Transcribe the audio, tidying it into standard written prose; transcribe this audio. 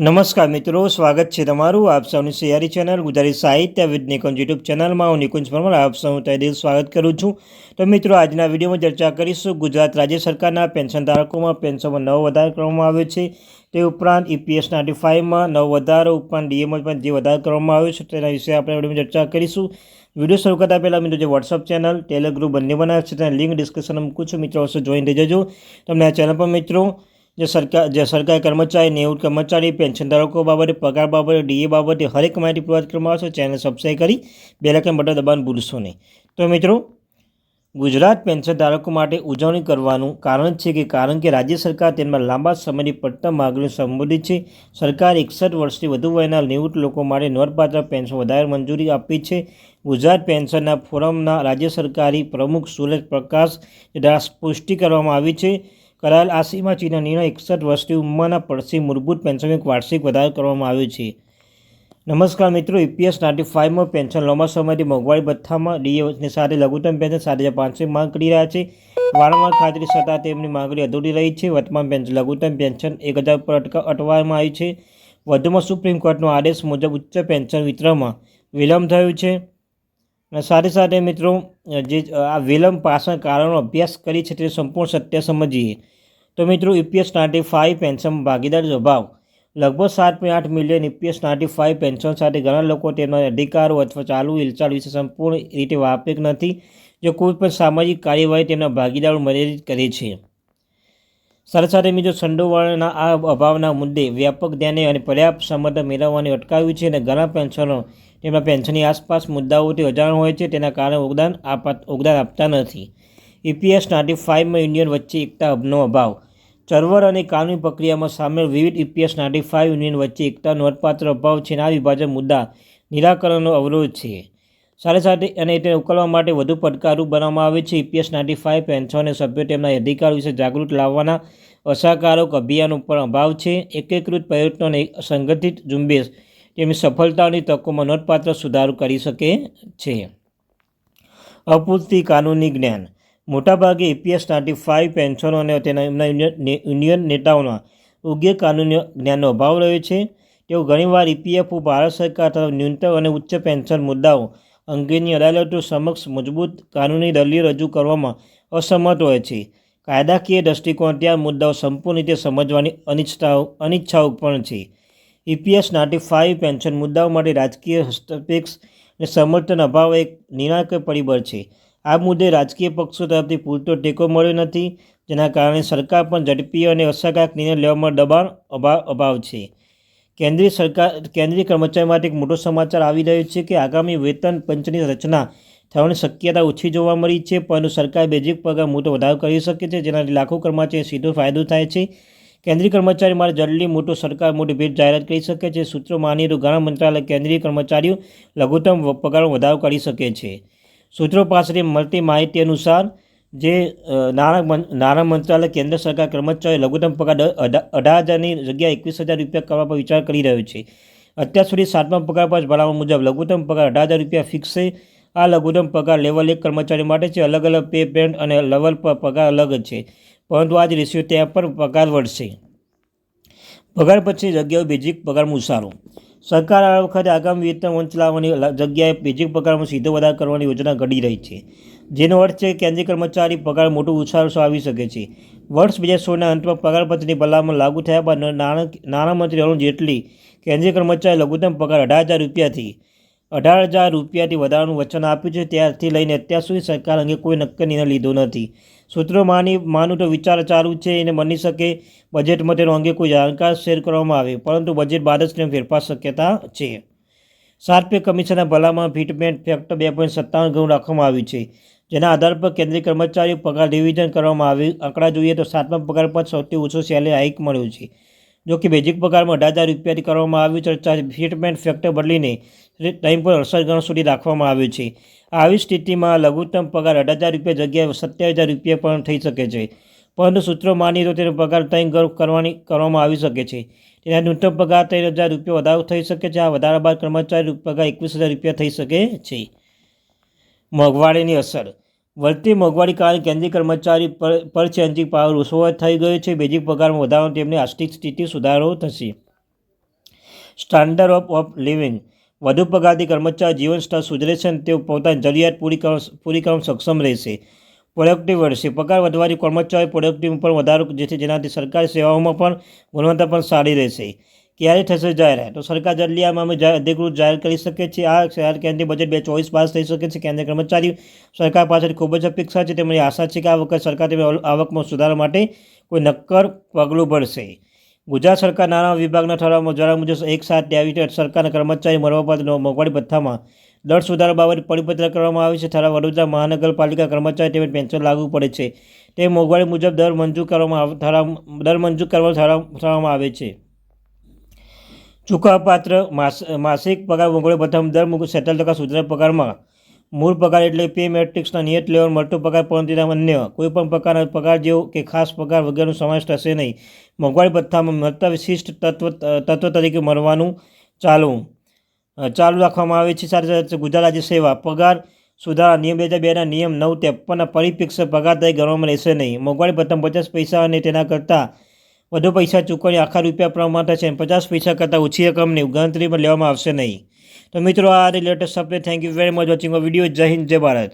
નમસ્કાર મિત્રો, સ્વાગત છે તમારું આપ સૌની સૈયારી ચેનલ ગુજરાતી સાહિત્ય વિદ નિકુંજ યુટ્યુબ ચેનલમાં હું નિકુંજ પરમાર આપ સૌનું તહે દિલ સ્વાગત કરું છું। તો મિત્રો, આજના વિડીયોમાં ચર્ચા કરીશું ગુજરાત રાજ્ય સરકારના પેન્શન ધારકોમાં પેન્શનમાં નવો વધારો કરવામાં આવ્યો છે। તે ઉપરાંત EPS 95માં નવો વધારો ઉપરાંત ડીએમાં પણ જે વધારો કરવામાં આવ્યો છે તેના વિશે આપણે વિડીયોમાં ચર્ચા કરીશું। વિડીયો શરૂ કરતા પહેલાં મિત્રો, જે વોટ્સઅપ ચેનલ ટેલિગ્રુપ બંને બનાવે છે તેની લિંક ડિસ્ક્રિપ્શનમાં મૂકું છું, મિત્રો અવશ્ય જોઈન થઈ જજો। તમને આ ચેનલ પર મિત્રો જે સરકારી કર્મચારી, નિવૃત્ત કર્મચારી, પેન્શનધારકો બાબતે, પગાર બાબતે, ડીએ બાબતે હરેક માહિતી પ્રોવાઈડ કરવામાં આવશે। ચેનલ સબસ્ક્રાઈબ કરી બેલ આઇકન બટન દબાવવાનું ભૂલશો નહીં। તો મિત્રો, ગુજરાત પેન્શનધારકો માટે ઉજવણી કરવાનું કારણ છે કારણ કે રાજ્ય સરકાર તેમના લાંબા સમયની પડતર માગણીઓ સંબોધિત છે। સરકારે 61 વર્ષથી વધુ વયના નિવૃત્ત લોકો માટે નોંધપાત્ર પેન્શન વધારે મંજૂરી આપી છે। ગુજરાત પેન્શનના ફોરમના રાજ્ય સરકારી પ્રમુખ સુરેશ પ્રકાશ દ્વારા પુષ્ટિ કરવામાં આવી છે। કરાયેલ આ સીમાચીના નિર્ણય 61 વર્ષની ઉંમરના પડશે મૂળભૂત પેન્શનમાં એક વાર્ષિક વધારો કરવામાં આવ્યો છે। નમસ્કાર મિત્રો, EPS 95માં પેન્શન લાંબા સમયથી મોંઘવારી ભથ્થામાં ડીએની સાથે લઘુત્તમ પેન્શન 7,500 માંગ કરી રહ્યા છે। વારંવાર ખાતરી છતાં તેમની માંગણી અધૂરી રહી છે। વર્તમાન પેન્શન લઘુત્તમ પેન્શન 1,000 પર અટવામાં આવી છે। વધુમાં સુપ્રીમ કોર્ટનો આદેશ મુજબ ઉચ્ચ પેન્શન વિતરણમાં વિલંબ થયું છે। સાથે સાથે મિત્રો, જે આ વિલંબ પાછળ કારણો અભ્યાસ કરી છે તે સંપૂર્ણ સત્ય સમજીએ તો મિત્રો, EPS 95 પેન્શન ભાગીદારી અભાવ લગભગ 7.8 મિલિયન EPS 95 પેન્શન સાથે ઘણા લોકો તેમના અધિકારો અથવા ચાલુ હિલચાલ વિશે સંપૂર્ણ રીતે વાકેફ નથી, જો કોઈ પણ સામાજિક કાર્યવાહી તેમના ભાગીદારો મર્યાદિત કરે છે। સાથે સાથે મિત્રો, સંડોવણીના આ અભાવના મુદ્દે વ્યાપક ધ્યાને અને પર્યાપ્ત સમર્થન મેળવવાની અટકાવ્યું છે અને ઘણા પેન્શનો તેમના પેન્શનની આસપાસ મુદ્દાઓથી અજાણ હોય છે, તેના કારણે યોગદાન આપતા નથી। EPS 95માં યુનિયન વચ્ચે એકતાનો અભાવ ચળવળ અને કાનૂની પ્રક્રિયામાં સામેલ વિવિધ EPS 95 યુનિયન વચ્ચે એકતા નોંધપાત્ર અભાવ છે અને આ વિભાજન મુદ્દા નિરાકરણનો અવરોધ છે। સાથે સાથે અને તેને ઉકેલવા માટે વધુ પડકારરૂપ બનાવવામાં આવે છે। EPS 95 પેન્શનના સભ્યો તેમના અધિકાર વિશે જાગૃત લાવવાના અસરકારક અભિયાનો પર અભાવ છે। એકીકૃત પ્રયત્નો અને સંગઠિત ઝુંબેશ તેમની સફળતાની તકોમાં નોંધપાત્ર સુધારો કરી શકે છે। અપૂરતી કાનૂની જ્ઞાન મોટાભાગે EPS 95 પેન્શનો અને તેના યુનિયન નેતાઓના યોગ્ય કાનૂની જ્ઞાનનો અભાવ રહ્યો છે। તેઓ ઘણીવાર EPFO, ભારત સરકાર તરફ ન્યૂનતમ અને ઉચ્ચ પેન્શન મુદ્દાઓ અંગેની અદાલતો સમક્ષ મજબૂત કાનૂની દલીલ રજૂ કરવામાં અસમર્થ હોય છે। કાયદાકીય દૃષ્ટિકોણથી આ મુદ્દાઓ સંપૂર્ણ રીતે સમજવાની અનિચ્છાઓ પણ છે। EPS 95 પેન્શન મુદ્દાઓ માટે રાજકીય હસ્તક્ષેપ અને સમર્થન અભાવ એક નિર્ણાયક પરિબળ છે। આ મુદ્દે રાજકીય પક્ષો તરફથી પૂરતો ટેકો મળ્યો નથી, જેના કારણે સરકાર પણ ઝડપી અને અસરકારક નિર્ણય લેવામાં દબાણ અભાવ છે। કેન્દ્રીય કર્મચારી માટે એક મોટો સમાચાર આવી રહ્યો છે કે આગામી વેતન પંચની રચના થવાની શક્યતા ઓછી જોવા મળી છે, પરંતુ સરકાર બેઝિક પગાર મોટો વધારો કરી શકે છે, જેનાથી લાખો કર્મચારીને સીધો ફાયદો થાય છે। કેન્દ્રીય કર્મચારી માટે જલ્દી સરકાર મોટી ભેટ જાહેરાત કરી શકે છે। સૂત્રો માની તો ઘણા મંત્રાલય કેન્દ્રીય કર્મચારીઓ લઘુત્તમ પગારમાં વધારો કરી શકે છે। સૂત્રો પાસેથી મળતી માહિતી અનુસાર જે નાણાં મંત્રાલય કેન્દ્ર સરકાર કર્મચારીઓ લઘુત્તમ પગાર 18,000ની જગ્યાએ 21,000 રૂપિયા કરવા પર વિચાર કરી રહ્યો છે। અત્યાર સુધી 7મા પગાર પંચ ભલામણ મુજબ લઘુત્તમ પગાર 18,000 રૂપિયા ફિક્સ છે। આ લઘુત્તમ પગાર લેવલ 1 કર્મચારી માટે છે। અલગ અલગ પે બેન્ડ અને લેવલ પર પગાર અલગ છે, પરંતુ આ જ રેશિયો ત્યાં પર પગાર વધશે। પગાર પછી જગ્યાઓ બેઝિક પગારમાં ઉછાળો સરકાર આ વખતે આગામી વેતન મંચ લાવવાની જગ્યાએ બેઝિક પગારમાં સીધો વધારો કરવાની યોજના ઘડી રહી છે, જેનો અર્થ છે કે કેન્દ્રીય કર્મચારી પગાર મોટો ઉછાળો આવી શકે છે। વર્ષ 2016ના અંતમાં પગાર પંચની ભલામણ લાગુ થયા બાદ નાણામંત્રી અરુણ જેટલી કેન્દ્રીય કર્મચારી લઘુત્તમ પગાર 18,000 રૂપિયાથી વધારવાનું વચન આપ્યું છે। ત્યારથી લઈને અત્યાર સુધી સરકાર અંગે કોઈ નક્કર નિર્ણય લીધો નથી। સૂત્રો માનું તો વિચાર ચાલુ છે અને બની શકે બજેટમાં તેનો અંગે કોઈ જાણકાર શેર કરવામાં આવે, પરંતુ બજેટ બાદ જ તેનો ફેરફાર શક્યતા છે। 7 પે કમિશનના ભલામણ ફિટમેન્ટ ફેક્ટર 2.57 ગણું રાખવામાં આવ્યું છે, જેના આધાર પર કેન્દ્રીય કર્મચારીઓ પગાર રિવિઝન કરવામાં આવ્યું। આંકડા જોઈએ તો 7મા પગાર પર સૌથી ઓછો સેલેરી હાઇક મળ્યો છે, જો કે બેઝિક પગારમાં 18,000 રૂપિયાથી કરવામાં આવ્યું ચર્ચા ફિટમેન્ટ ફેક્ટર બદલીને 3.68 ગણો સુધી રાખવામાં આવ્યું છે। આવી સ્થિતિમાં લઘુત્તમ પગાર 18,000 રૂપિયા જગ્યાએ 27,000 રૂપિયા પણ થઈ શકે છે, પરંતુ સૂત્રો માની તો તેનો પગાર 3 ગણો કરવામાં આવી શકે છે। તેના ન્યૂનતમ પગાર 3,000 રૂપિયા વધારો થઈ શકે છે। આ વધારા બાદ કર્મચારી પગાર 21,000 રૂપિયા થઈ શકે છે। મોંઘવારીની અસર વધતી મોંઘવારી કારણે કેન્દ્રીય કર્મચારી પરચેન્જિંગ પાવર ઓછો થઈ ગયો છે। બેઝિક પગારમાં વધારો તેમની આર્થિક સ્થિતિ સુધારો થશે। સ્ટાન્ડર્ડ ઓફ લિવિંગ વધુ પગારથી કર્મચારી જીવન સ્તર સુધરે છે અને તેઓ પોતાની જરૂરિયાત પૂરી કરવામાં સક્ષમ રહેશે. પ્રોડક્ટિવ વધશે. પગાર વધવાથી કર્મચારી પ્રોડક્ટિવ પણ વધારો જેનાથી સરકારી સેવાઓમાં પણ ગુણવત્તા પણ સારી રહેશે. ક્યારે થશે જાહેરાત? તો સરકાર જલ્દી આ મામલે અધિકૃત જાહેર કરી શકે છે. આ શહેર કેન્દ્રીય બજેટ 2024 પાસ થઈ શકે છે. કેન્દ્રીય કર્મચારી સરકાર પાસેથી ખૂબ જ અપેક્ષા છે. તેમની આશા છે કે આ વખતે સરકાર તેમની આવકમાં સુધારા માટે કોઈ નક્કર પગલું ભરશે. ગુજરાત સરકાર નાણાં વિભાગના ઠરાવમાં જણાવ્યા મુજબ એકસાથે આવી સરકારના કર્મચારી મળવાપાત્ર મોંઘવારી ભથ્થામાં દર સુધારા બાબતે પરિપત્ર કરવામાં આવે છે. ઠરાવ વડોદરા મહાનગરપાલિકા કર્મચારી તેમજ પેન્શન લાગુ પડે છે. તે મોંઘવારી મુજબ દર મંજૂર કરવામાં આવે છે. ચૂકવવાપાત્ર માસિક પગાર મોંઘવારી ભથ્થામાં દર 70% સુધારા પગારમાં મૂળ પગાર એટલે પે મેટ્રિક્સના નિયત લેવલ મળતો પગાર, પરંતુ અન્ય કોઈપણ પ્રકારના પગાર જેવો કે ખાસ પગાર વગેરેનો સમાવેશ થશે નહીં. મોંઘવારી ભથ્થામાં મળતા વિશિષ્ટ તત્વ તરીકે મળવાનું ચાલુ રાખવામાં આવે છે. સાથે સાથે ગુજરાત રાજ્ય સેવા પગાર સુધારા નિયમ 2002ના નિયમ 953ના પરિપ્રેક્ષ્ય પગાર તરીકે ગણવામાં રહેશે નહીં. મોંઘવારી ભથ્થામાં 50 પૈસા અને તેના કરતાં વધુ પૈસા ચૂકવણી આખા રૂપિયા પ્રમાણ થશે અને 50 પૈસા કરતાં ઓછી રકમની ગણતરીમાં લેવામાં આવશે નહીં. તો મિત્રો, આ latest update. Thank you very much watching a video. જય હિન્દ, જય ભારત.